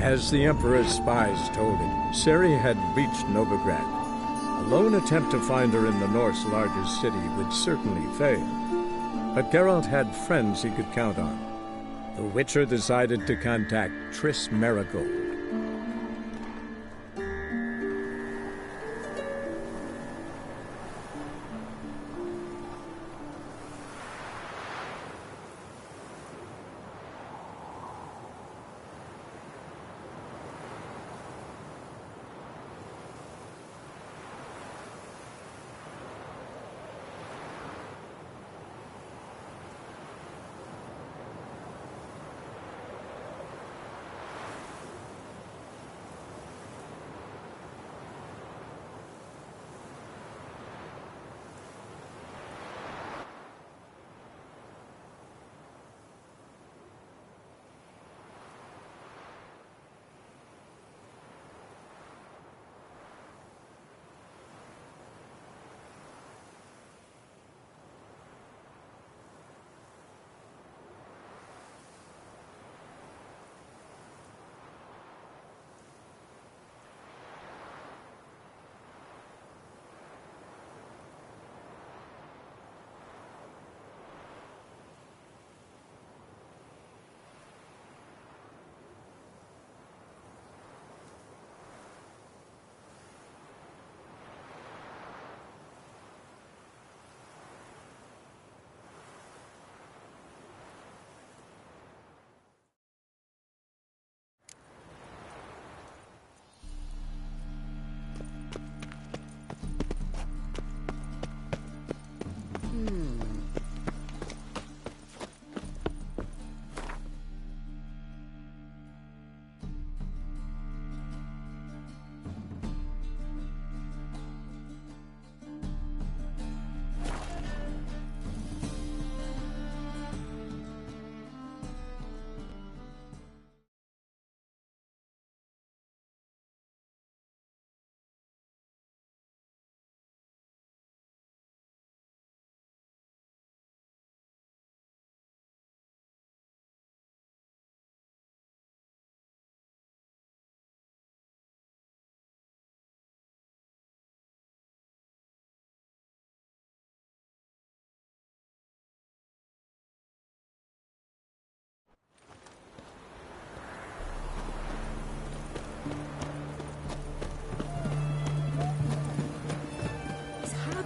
As the Emperor's spies told him, Ciri had reached Novigrad. A lone attempt to find her in the North's largest city would certainly fail. But Geralt had friends he could count on. The Witcher decided to contact Triss Merigold.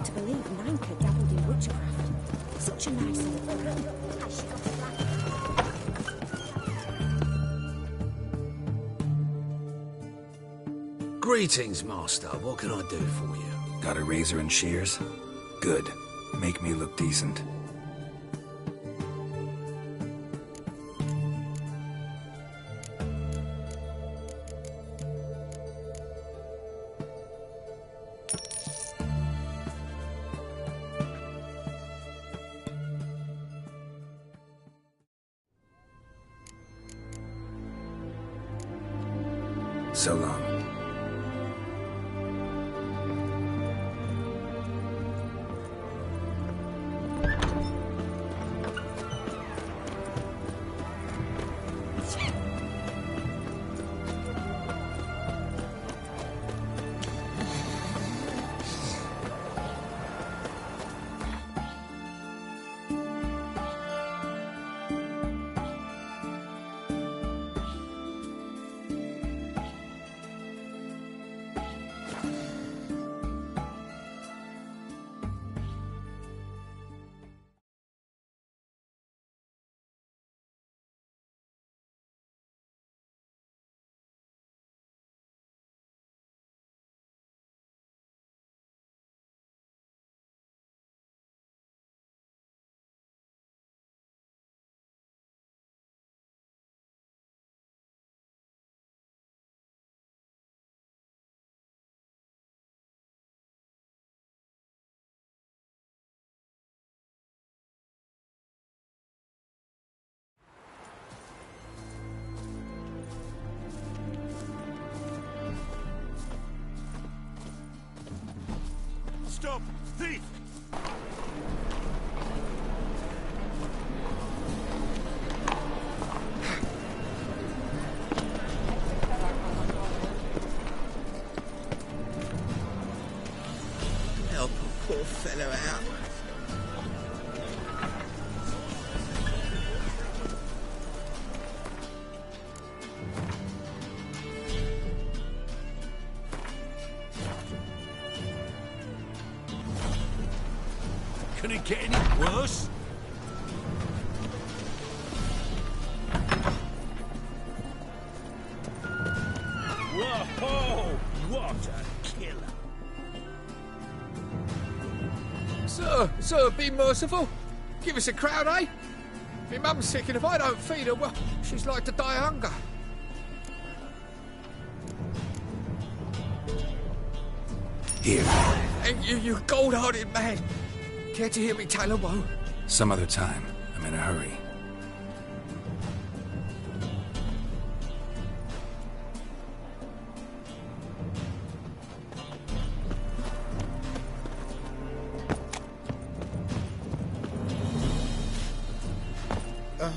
To believe Nanka dabbled in witchcraft. Such a nice old woman. Greetings, Master. What can I do for you? Got a razor and shears? Good. Make me look decent. So long. Stop! Thief! fellow out. Can it get any worse? Whoa! What a killer! Sir, be merciful. Give us a crowd, eh? My mum's sick, and if I don't feed her, well, she's like to die of hunger. Here. And you gold-hearted man. Care to hear me tale a woe? Some other time. I'm in a hurry. The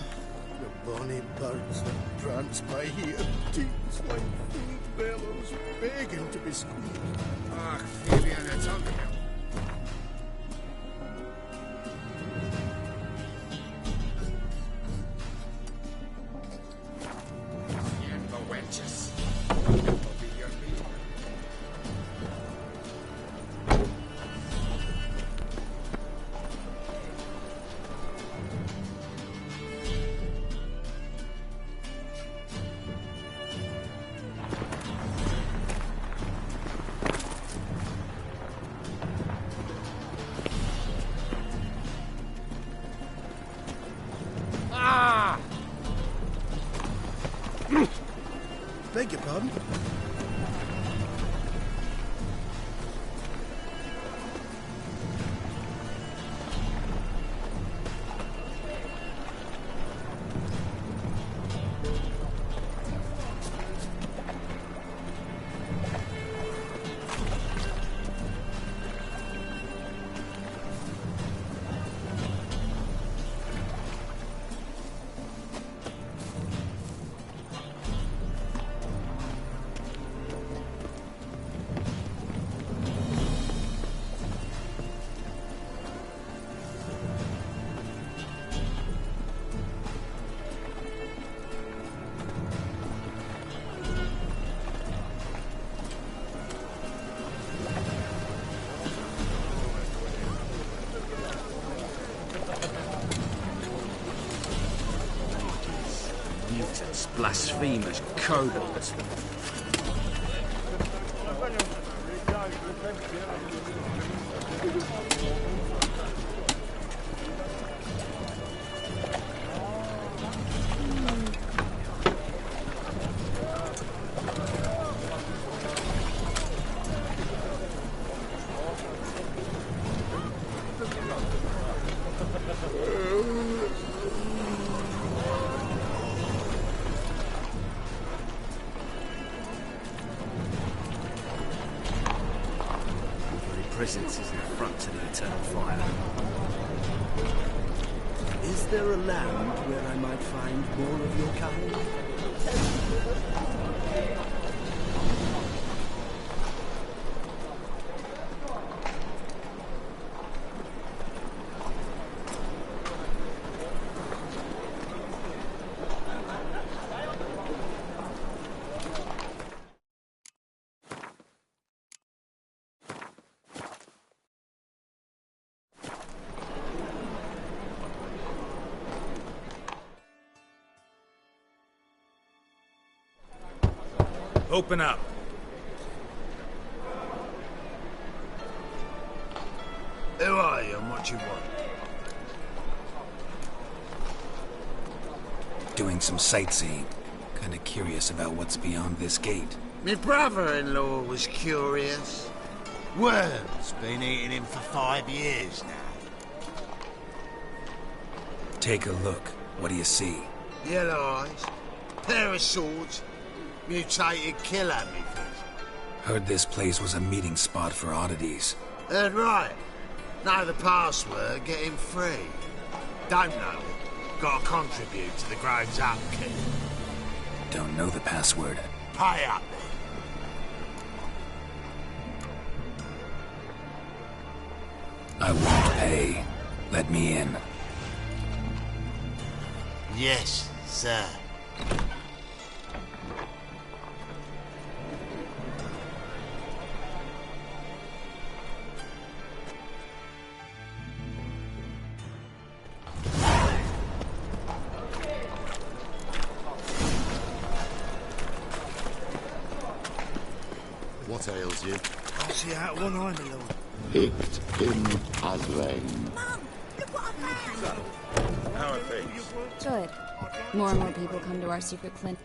bonny birds that prance by here, teats like filled bellows, begging to be squeezed. Ah, Phoebe and Antonio. Beg your pardon? Mutants, blasphemers, kobolds. Presence is an affront to the eternal fire. Is there a land where I might find more of your kind? Open up. Who are you and what you want? Doing some sightseeing. Kinda curious about what's beyond this gate. My brother-in-law was curious. Worms been eating him for 5 years now. Take a look. What do you see? Yellow eyes, pair of swords, mutated killer, methinks. Heard this place was a meeting spot for oddities. Heard right. Know the password, get him free. Don't know it. Gotta contribute to the grove's upkeep. Don't know the password. Pay up then. Let me in. Yes, sir. What ails you? I see out one eye, my lord. Picked in as rain. Mum, look what I found! How are things? Good. More and more people come to our secret clinic.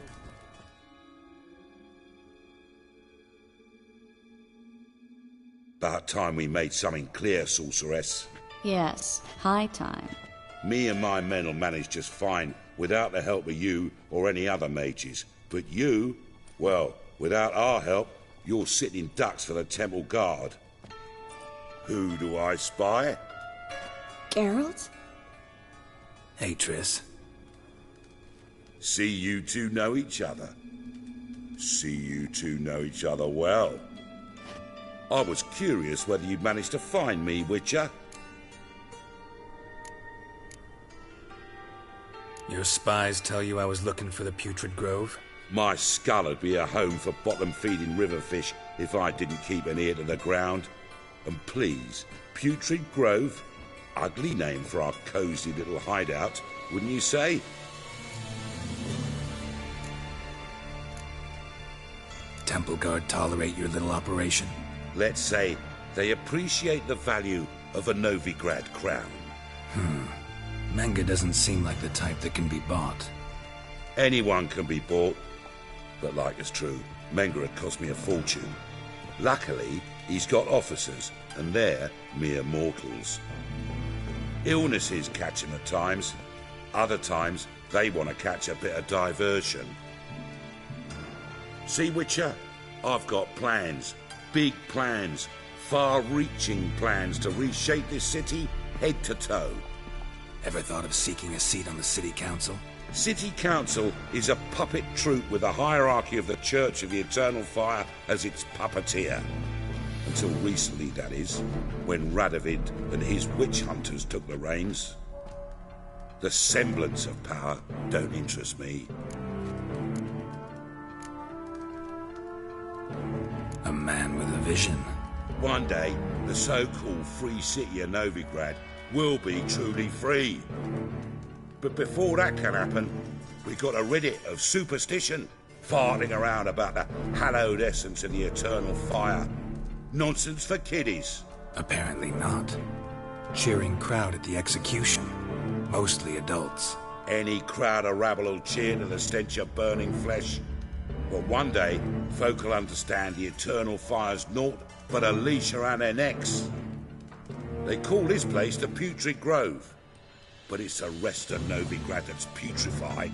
About time we made something clear, sorceress. Yes, high time. Me and my men will manage just fine without the help of you or any other mages. But you, well, without our help, you're sitting ducks for the temple guard. Who do I spy? Geralt? Hey, Triss. See you two know each other. See you two know each other well. I was curious whether you'd managed to find me, Witcher. Your spies tell you I was looking for the Putrid Grove? My skull would be a home for bottom-feeding river fish if I didn't keep an ear to the ground. And please, Putrid Grove? Ugly name for our cosy little hideout, wouldn't you say? Temple Guard tolerate your little operation? Let's say they appreciate the value of a Novigrad crown. Menge doesn't seem like the type that can be bought. Anyone can be bought. But like it's true, Menge had cost me a fortune. Luckily, he's got officers, and they're mere mortals. Illnesses catch him at times. Other times, they want to catch a bit of diversion. See, Witcher? I've got plans. Big plans. Far-reaching plans to reshape this city head to toe. Ever thought of seeking a seat on the city council? City Council is a puppet troupe with the hierarchy of the Church of the Eternal Fire as its puppeteer. Until recently, that is, when Radovid and his witch hunters took the reins. The semblance of power don't interest me. A man with a vision. One day, the so-called free city of Novigrad will be truly free. But before that can happen, we've got to rid it of superstition, farting around about the hallowed essence of the eternal fire. Nonsense for kiddies. Apparently not. Cheering crowd at the execution. Mostly adults. Any crowd of rabble will cheer to the stench of burning flesh. But one day, folk will understand the eternal fire's naught but a leash around their necks. They call this place the Putrid Grove. But it's the rest of Novigrad that's putrefied.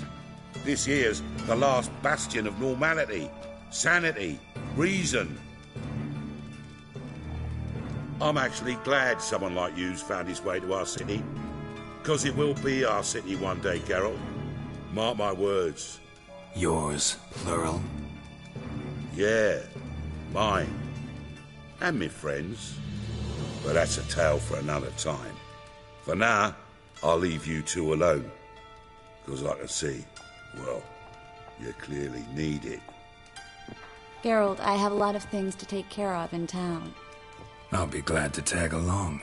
This here's the last bastion of normality, sanity, reason. I'm actually glad someone like you's found his way to our city. Because it will be our city one day, Geralt. Mark my words. Yours, plural? Yeah, mine. And me friends. But that's a tale for another time. For now, I'll leave you two alone. Because I can see, well, you clearly need it. Geralt, I have a lot of things to take care of in town. I'll be glad to tag along.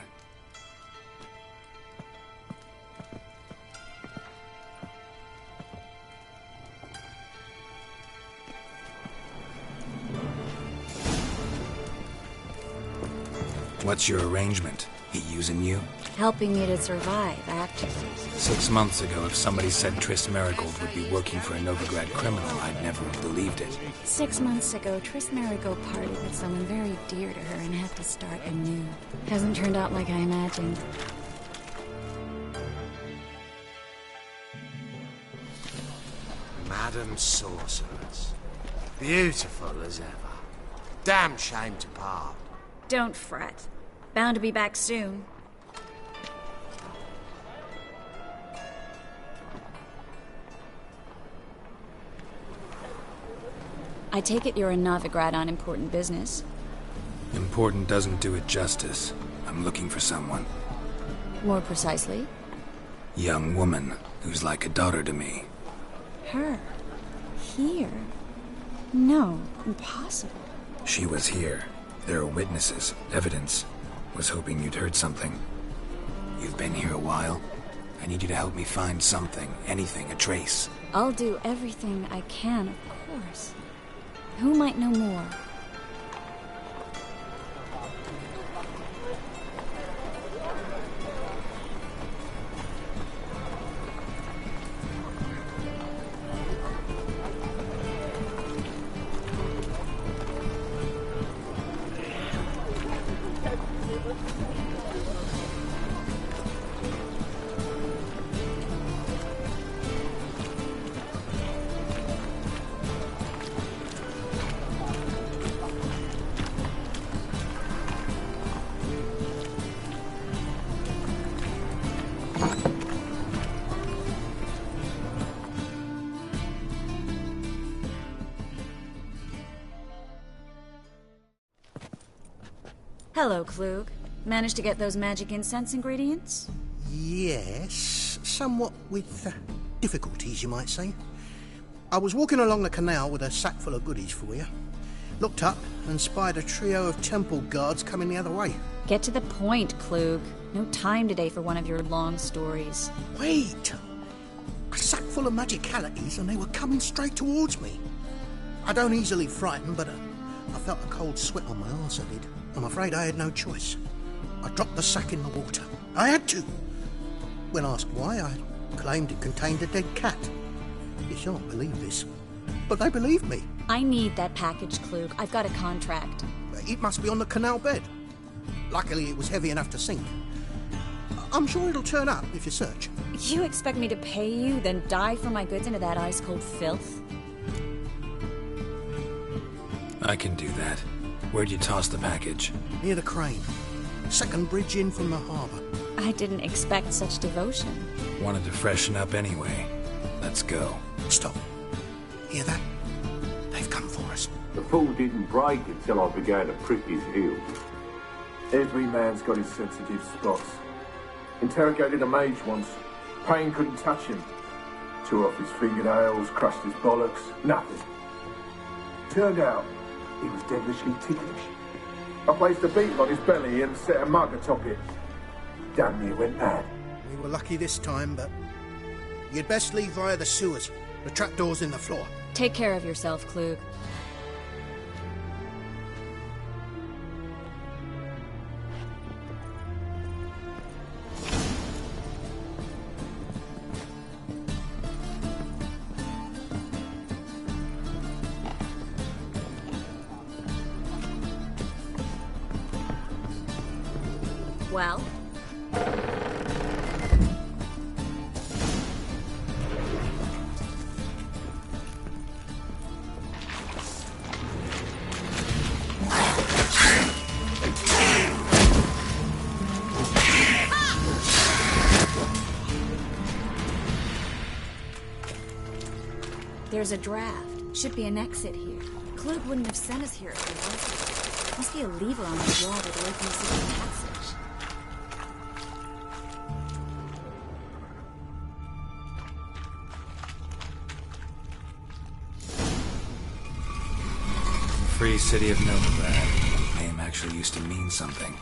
What's your arrangement? He using you? Helping me to survive, actually. 6 months ago, if somebody said Triss Merigold would be working for a Novigrad criminal, I'd never have believed it. 6 months ago, Triss Merigold parted with someone very dear to her and had to start anew. Hasn't turned out like I imagined. Madam Sorceress. Beautiful as ever. Damn shame to part. Don't fret. Bound to be back soon. I take it you're in Novigrad on important business. Important doesn't do it justice. I'm looking for someone. More precisely? Young woman who's like a daughter to me. Her? Here? No, impossible. She was here. There are witnesses, evidence. Was hoping you'd heard something. You've been here a while. I need you to help me find something, anything, a trace. I'll do everything I can, of course. Who might know more? Hello, Klug. Managed to get those magic incense ingredients? Yes, somewhat with difficulties, you might say. I was walking along the canal with a sack full of goodies for you. Looked up and spied a trio of temple guards coming the other way. Get to the point, Klug. No time today for one of your long stories. Wait! A sack full of magicalities and they were coming straight towards me. I don't easily frighten, but I felt a cold sweat on my arse, I did. I'm afraid I had no choice. I dropped the sack in the water. I had to. When asked why, I claimed it contained a dead cat. You shan't believe this, but they believed me. I need that package, Klug. I've got a contract. It must be on the canal bed. Luckily, it was heavy enough to sink. I'm sure it'll turn up if you search. You expect me to pay you, then dive for my goods into that ice-cold filth? I can do that. Where'd you toss the package? Near the crane. Second bridge in from the harbour. I didn't expect such devotion. Wanted to freshen up anyway. Let's go. Stop. Hear that? They've come for us. The fall didn't break until I began to prick his heels. Every man's got his sensitive spots. Interrogated a mage once. Pain couldn't touch him. Tore off his fingernails, crushed his bollocks. Nothing. Turned out he was devilishly ticklish. I placed a beetle on his belly and set a mug atop it. Damn near went mad. We were lucky this time, but you'd best leave via the sewers. The trapdoor's in the floor. Take care of yourself, Klug. Well? There's a draft. Should be an exit here. Klug wouldn't have sent us here if there wasn't. Must be a lever on the wall that opens the secret passage. Free City of Novigrad. Name actually used to mean something.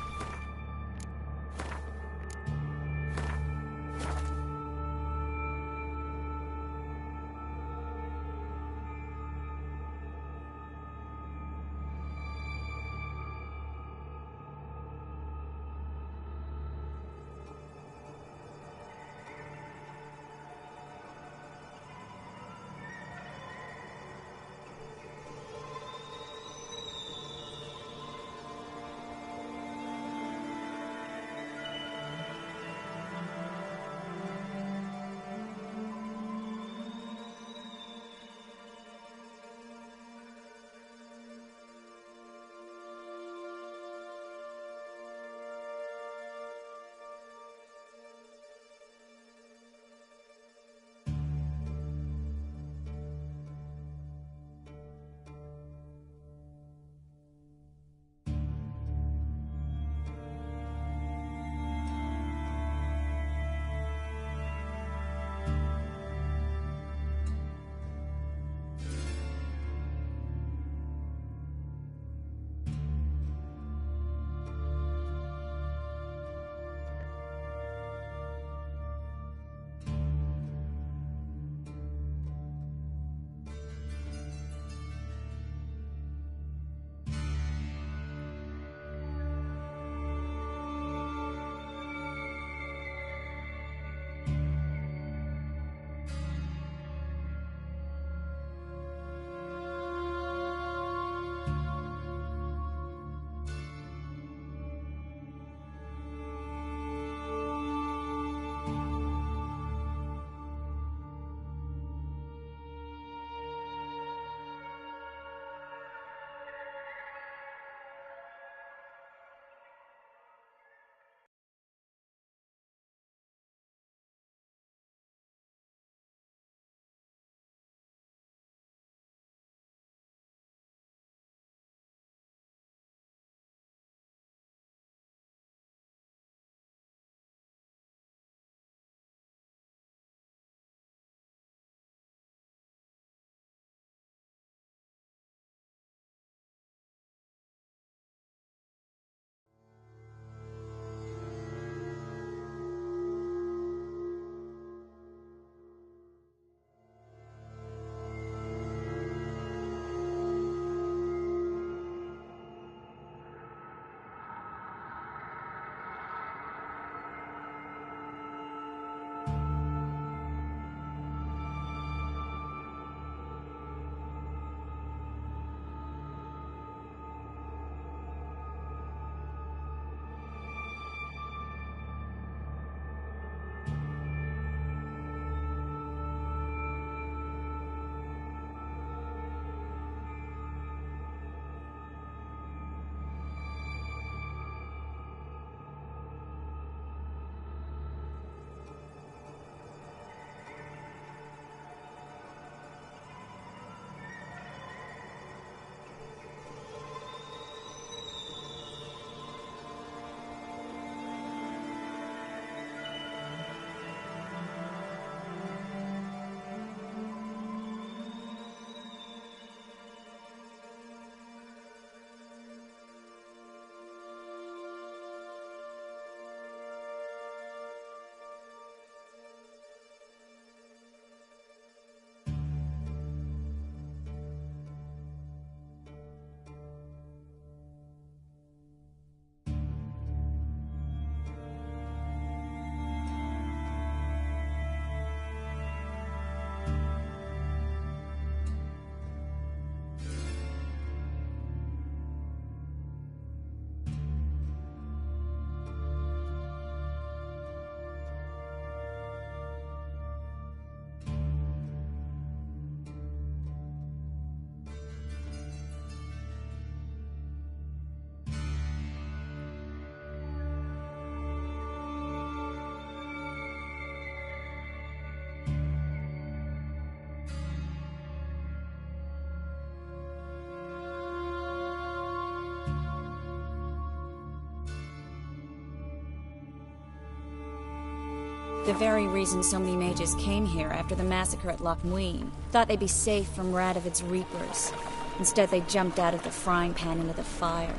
The very reason so many mages came here after the massacre at Loch Muin. Thought they'd be safe from Radovid's reapers. Instead, they jumped out of the frying pan into the fire.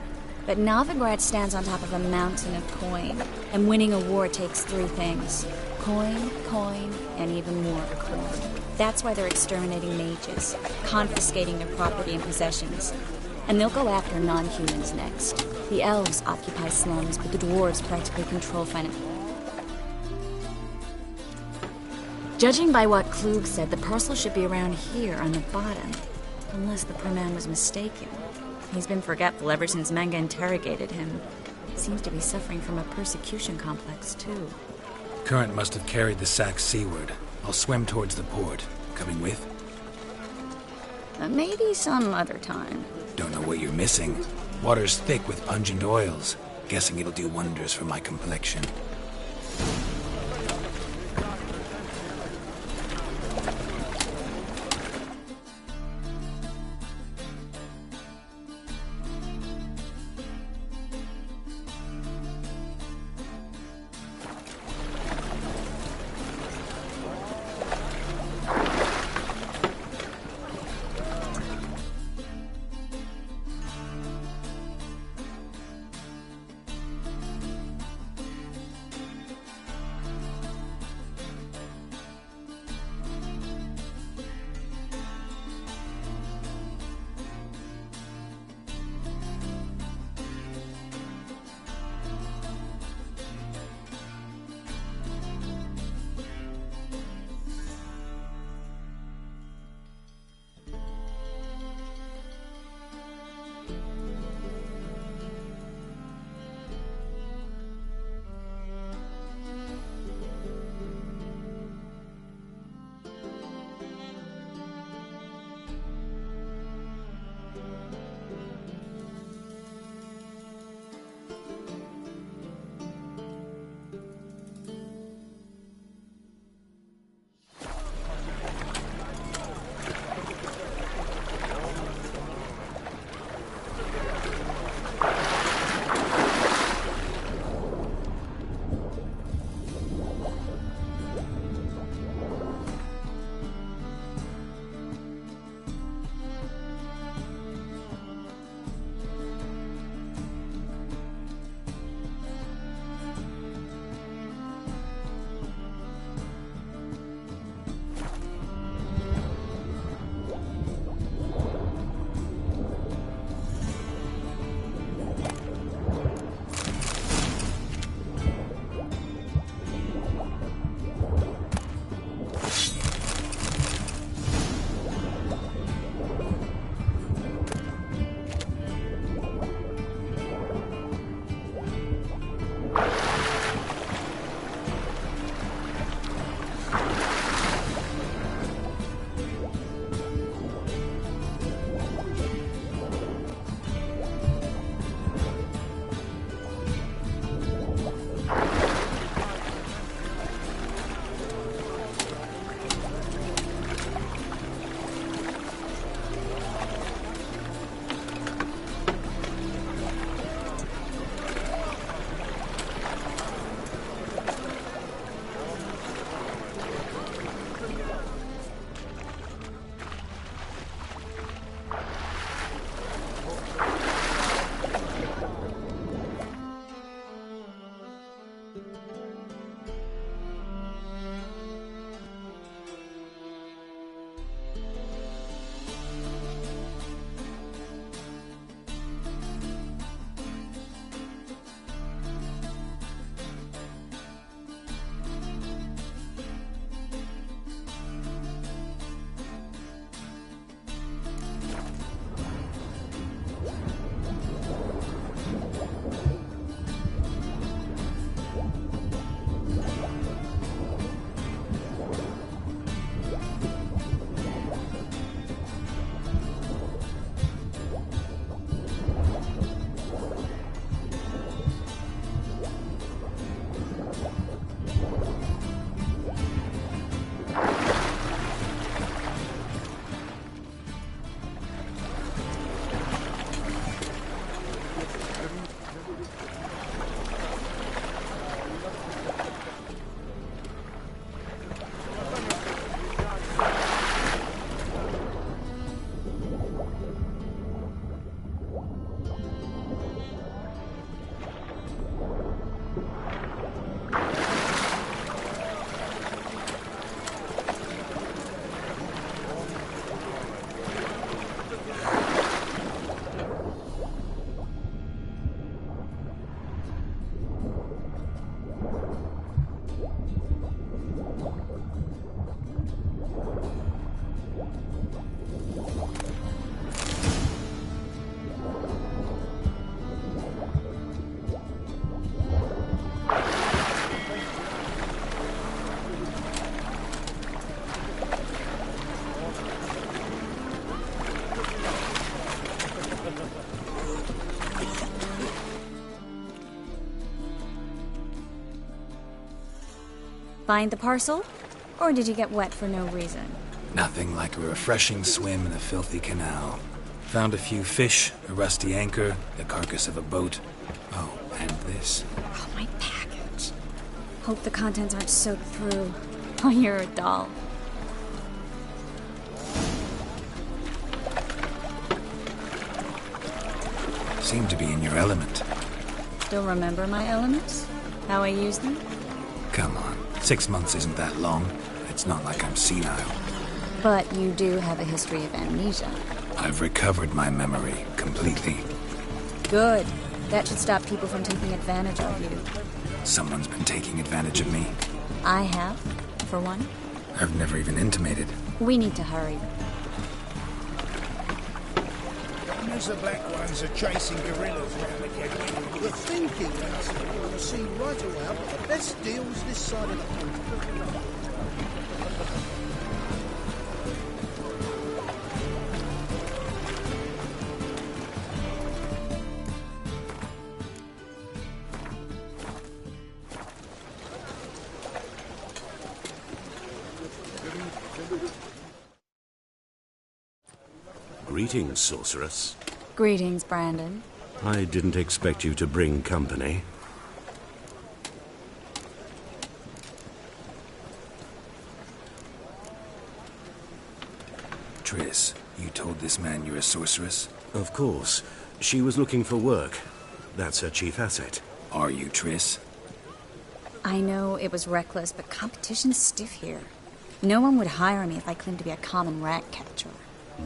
But Novigrad stands on top of a mountain of coin, and winning a war takes three things. Coin, coin, and even more coin. That's why they're exterminating mages, confiscating their property and possessions. And they'll go after non-humans next. The elves occupy slums, but the dwarves practically control finance. Judging by what Klug said, the parcel should be around here on the bottom. Unless the poor man was mistaken. He's been forgetful ever since Manga interrogated him. Seems to be suffering from a persecution complex, too. Current must have carried the sack seaward. I'll swim towards the port. Coming with? Maybe some other time. Don't know what you're missing. Water's thick with pungent oils. Guessing it'll do wonders for my complexion. Find the parcel? Or did you get wet for no reason? Nothing like a refreshing swim in a filthy canal. Found a few fish, a rusty anchor, the carcass of a boat. Oh, and this. Oh, my package. Hope the contents aren't soaked through. Oh, you're a doll. Seem to be in your element. Still remember my elements? How I use them? Come on, 6 months isn't that long. It's not like I'm senile. But you do have a history of amnesia. I've recovered my memory completely. Good. That should stop people from taking advantage of you. Someone's been taking advantage of me. I have, for one. I've never even intimated. We need to hurry. As the black ones are chasing gorillas around the cabin. The thinking is you'll see right away I've got the best deals this side of the pond. Greetings, sorceress. Greetings, Brandon. I didn't expect you to bring company. Triss, you told this man you're a sorceress? Of course. She was looking for work. That's her chief asset. Are you, Triss? I know it was reckless, but competition's stiff here. No one would hire me if I claimed to be a common rat catcher.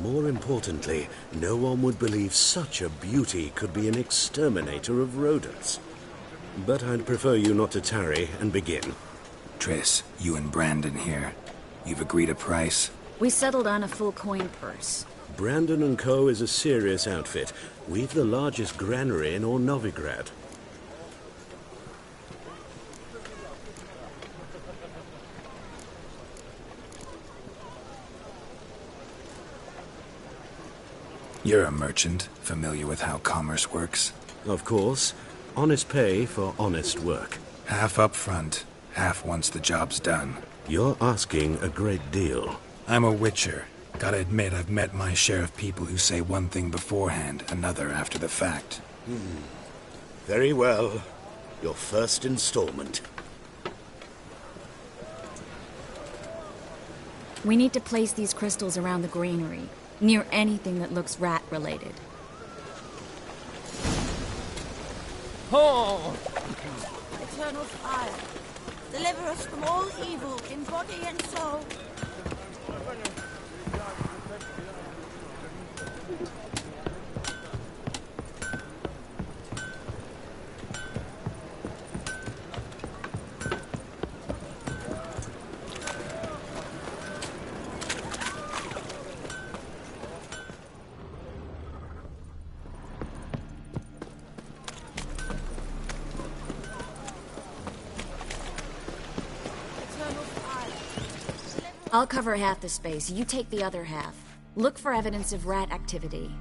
More importantly, no one would believe such a beauty could be an exterminator of rodents. But I'd prefer you not to tarry and begin. Triss, you and Brandon here. You've agreed a price? We settled on a full coin purse. Brandon & Co. is a serious outfit. We've the largest granary in all Novigrad. You're a merchant, familiar with how commerce works? Of course. Honest pay for honest work. Half up front, half once the job's done. You're asking a great deal. I'm a witcher. Gotta admit, I've met my share of people who say one thing beforehand, another after the fact. Very well. Your first installment. We need to place these crystals around the granary, near anything that looks rat-related. Oh! Eternal fire, deliver us from all evil in body and soul. I'll cover half the space, you take the other half. Look for evidence of rat activity.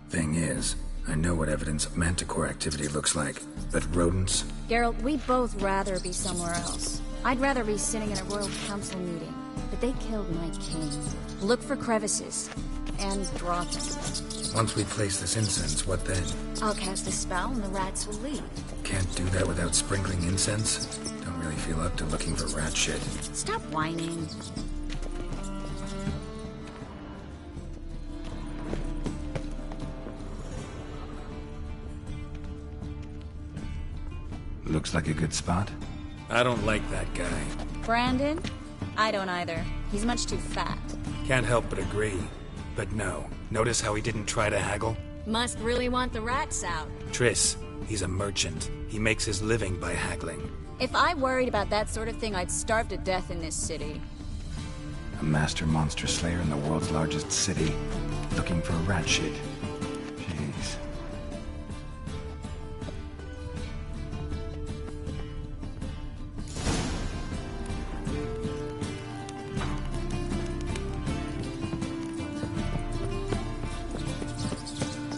Thing is, I know what evidence of manticore activity looks like, but rodents? Geralt, we'd both rather be somewhere else. I'd rather be sitting in a royal council meeting, but they killed my king. Look for crevices, and draw them. Once we place this incense, what then? I'll cast a spell and the rats will leave. Can't do that without sprinkling incense? Don't really feel up to looking for rat shit. Stop whining. Looks like a good spot. I don't like that guy. Brandon? I don't either. He's much too fat. Can't help but agree. But no. Notice how he didn't try to haggle? Must really want the rats out. Triss, he's a merchant. He makes his living by haggling. If I worried about that sort of thing, I'd starve to death in this city. A master monster slayer in the world's largest city. Looking for rat shit. Jeez.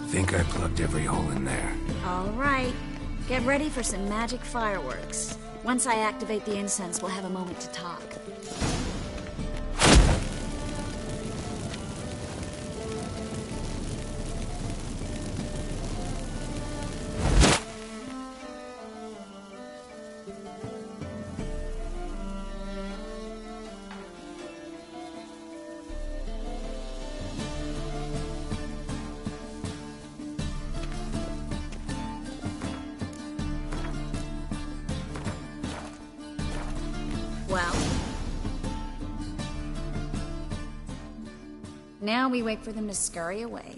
Think I plugged every hole in there. All right. Get ready for some magic fireworks. Once I activate the incense, we'll have a moment to talk. Well, now we wait for them to scurry away.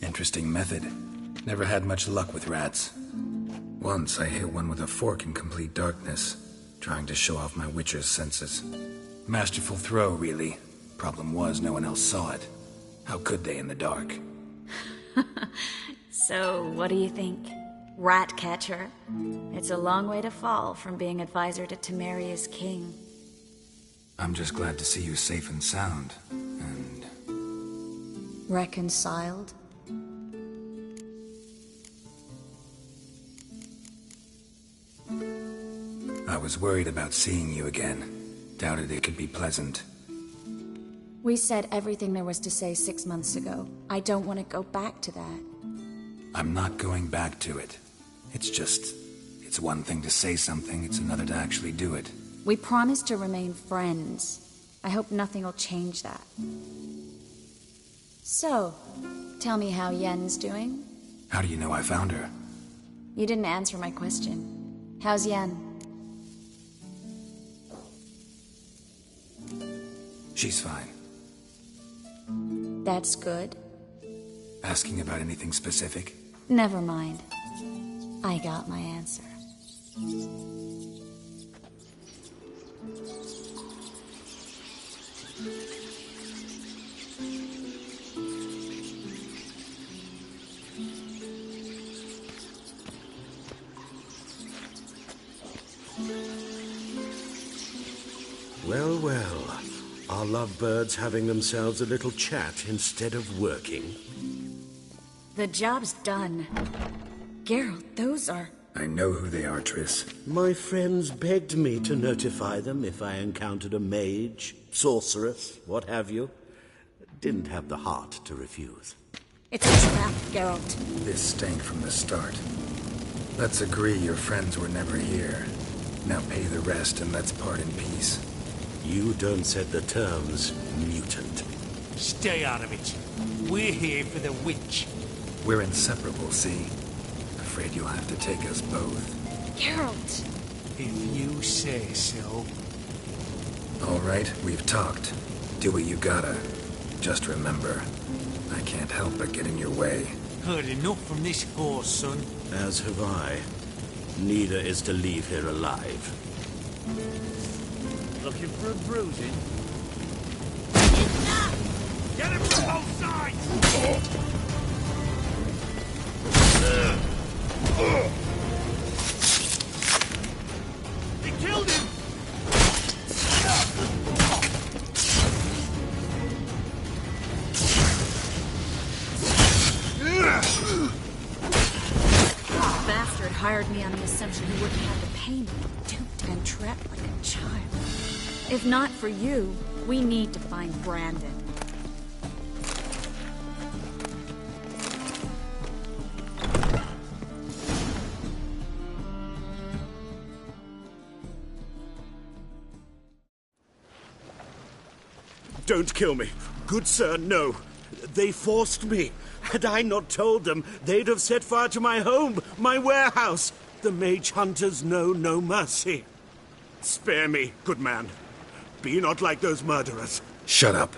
Interesting method. Never had much luck with rats. Once I hit one with a fork in complete darkness, trying to show off my witcher's senses. Masterful throw, really. Problem was, no one else saw it. How could they in the dark? So, what do you think? Rat catcher? It's a long way to fall from being advisor to Temeria's king. I'm just glad to see you safe and sound, and... Reconciled? I was worried about seeing you again. Doubted it could be pleasant. We said everything there was to say 6 months ago. I don't want to go back to that. I'm not going back to it. It's one thing to say something, it's another to actually do it. We promised to remain friends. I hope nothing will change that. So, tell me how Yen's doing? How do you know I found her? You didn't answer my question. How's Yen? She's fine. That's good. Asking about anything specific? Never mind. I got my answer. Well, well. Are lovebirds having themselves a little chat instead of working? The job's done. Geralt, those are... I know who they are, Triss. My friends begged me to notify them if I encountered a mage, sorceress, what have you. Didn't have the heart to refuse. It's a trap, Geralt. This stank from the start. Let's agree your friends were never here. Now pay the rest and let's part in peace. You don't set the terms, mutant. Stay out of it. We're here for the witch. We're inseparable, see? Afraid you'll have to take us both. Geralt! If you say so. All right, we've talked. Do what you gotta. Just remember, I can't help but get in your way. Heard enough from this horse, son. As have I. Neither is to leave here alive. Looking for a bruising? Get him from both sides! They killed him! Bastard hired me on the assumption he wouldn't have to pay me. Duped and trapped like a child. If not for you, we need to find Brandon. Don't kill me. Good sir, no. They forced me. Had I not told them, they'd have set fire to my home, my warehouse. The mage hunters know no mercy. Spare me, good man. Be not like those murderers. Shut up.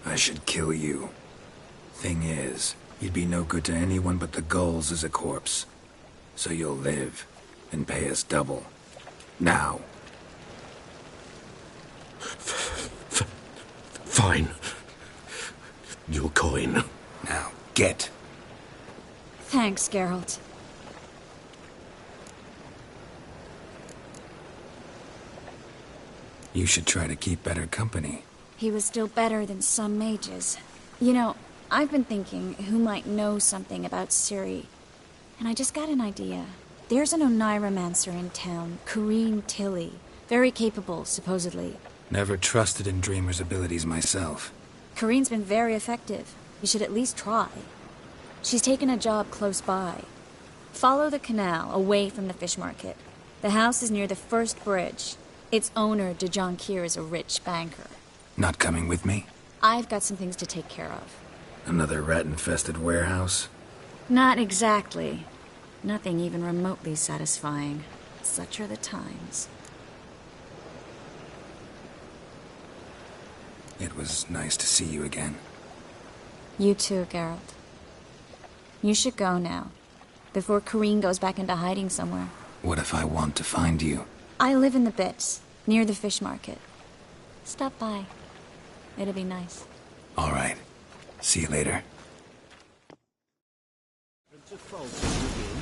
I should kill you. Thing is, you'd be no good to anyone but the gulls as a corpse. So you'll live, and pay us double. Now. Fine. Your coin. Now, get. Thanks, Geralt. You should try to keep better company. He was still better than some mages. You know, I've been thinking who might know something about Ciri. And I just got an idea. There's an Oneiromancer in town, Kareen Tilly. Very capable, supposedly. Never trusted in Dreamer's abilities myself. Kareen's been very effective. You should at least try. She's taken a job close by. Follow the canal, away from the fish market. The house is near the first bridge. Its owner, Dejon Kier, is a rich banker. Not coming with me? I've got some things to take care of. Another rat-infested warehouse? Not exactly. Nothing even remotely satisfying. Such are the times. It was nice to see you again. You too, Geralt. You should go now, before Kareen goes back into hiding somewhere. What if I want to find you? I live in the Bits, near the fish market. Stop by. It'll be nice. All right. See you later. To falter within,